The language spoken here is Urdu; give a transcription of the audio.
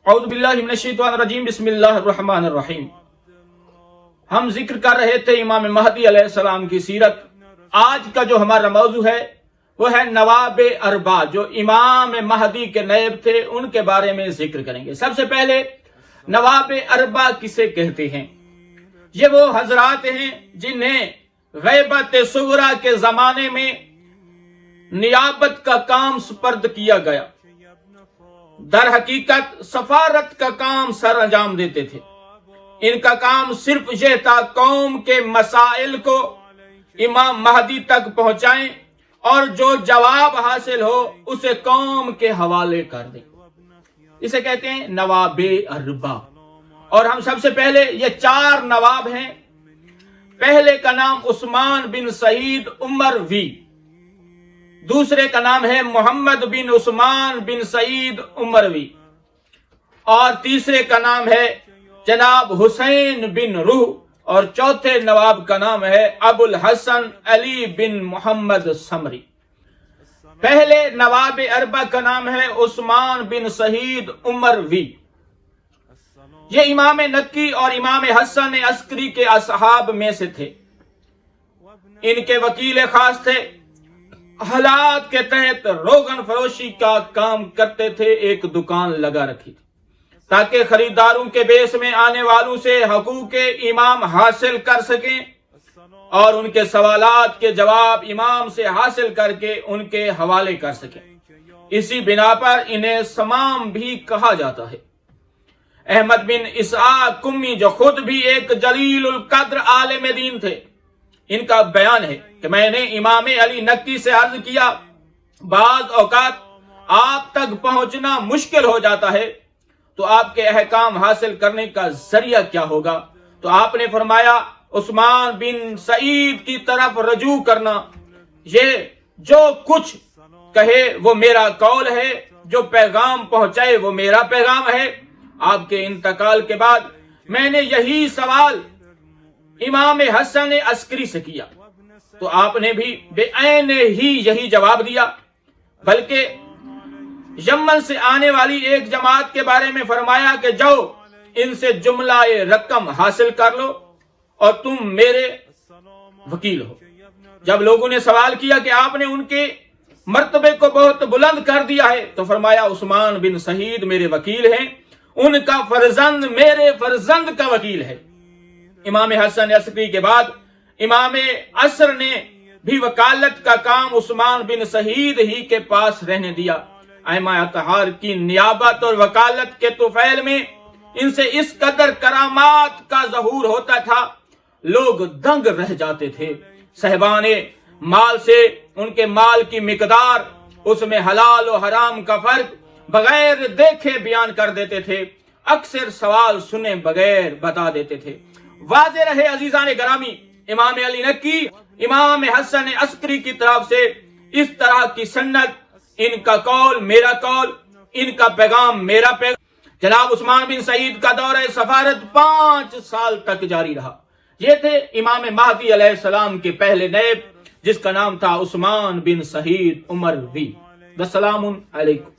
اعوذ باللہ من الشیطان الرجیم، بسم اللہ الرحمن الرحیم۔ ہم ذکر کر رہے تھے امام مہدی علیہ السلام کی سیرت۔ آج کا جو ہمارا موضوع ہے وہ ہے نواب اربع، جو امام مہدی کے نائب تھے، ان کے بارے میں ذکر کریں گے۔ سب سے پہلے نواب اربع کسے کہتے ہیں؟ یہ وہ حضرات ہیں جنہیں غیبت صغریٰ کے زمانے میں نیابت کا کام سپرد کیا گیا، در حقیقت سفارت کا کام سر انجام دیتے تھے۔ ان کا کام صرف یہ تھا قوم کے مسائل کو امام مہدی تک پہنچائیں اور جو جواب حاصل ہو اسے قوم کے حوالے کر دیں۔ اسے کہتے ہیں نواب اربع۔ اور ہم سب سے پہلے یہ 4 نواب ہیں۔ پہلے کا نام عثمان بن سعید امروی، دوسرے کا نام ہے محمد بن عثمان بن سعید امروی، اور تیسرے کا نام ہے جناب حسین بن روح، اور چوتھے نواب کا نام ہے ابو الحسن علی بن محمد سمری۔ پہلے نواب اربع کا نام ہے عثمان بن سعید امروی۔ یہ امام نکی اور امام حسن عسکری کے اصحاب میں سے تھے۔ ان کے وکیل خاص تھے، حالات کے تحت روغن فروشی کا کام کرتے تھے، ایک دکان لگا رکھی تھی تاکہ خریداروں کے بیس میں آنے والوں سے حقوق امام حاصل کر سکیں اور ان کے سوالات کے جواب امام سے حاصل کر کے ان کے حوالے کر سکیں۔ اسی بنا پر انہیں سمام بھی کہا جاتا ہے۔ احمد بن اسحاق قمی، جو خود بھی ایک جلیل القدر عالم دین تھے، ان کا بیان ہے کہ میں نے امام علی نکی سے عرض کیا، بعض اوقات آپ تک پہنچنا مشکل ہو جاتا ہے تو آپ کے احکام حاصل کرنے کا ذریعہ کیا ہوگا؟ تو آپ نے فرمایا عثمان بن سعید کی طرف رجوع کرنا، یہ جو کچھ کہے وہ میرا قول ہے، جو پیغام پہنچائے وہ میرا پیغام ہے۔ آپ کے انتقال کے بعد میں نے یہی سوال امام حسن عسکری سے کیا تو آپ نے بھی بے عین ہی یہی جواب دیا، بلکہ یمن سے آنے والی ایک جماعت کے بارے میں فرمایا کہ جاؤ ان سے جملہ رقم حاصل کر لو اور تم میرے وکیل ہو۔ جب لوگوں نے سوال کیا کہ آپ نے ان کے مرتبے کو بہت بلند کر دیا ہے تو فرمایا عثمان بن سعید میرے وکیل ہیں، ان کا فرزند میرے فرزند کا وکیل ہے۔ امام حسن عسکری کے بعد امام عصر نے بھی وکالت کا کام عثمان بن سعید ہی کے پاس رہنے دیا۔ ائمہ اطہار کی نیابت اور وکالت کے طفیل میں ان سے اس قدر کرامات کا ظہور ہوتا تھا، لوگ دنگ رہ جاتے تھے۔ صاحبان مال سے ان کے مال کی مقدار، اس میں حلال و حرام کا فرق بغیر دیکھے بیان کر دیتے تھے، اکثر سوال سنے بغیر بتا دیتے تھے۔ واضح رہے عزیزان گرامی، امام علی نکی امام حسن عسکری کی طرف سے اس طرح کی سنت، ان کا قول میرا قول، ان کا پیغام میرا پیغام۔ جناب عثمان بن سعید کا دورہ سفارت 5 سال تک جاری رہا۔ یہ تھے امام مہدی علیہ السلام کے پہلے نائب، جس کا نام تھا عثمان بن سعید امروی۔ السلام علیکم۔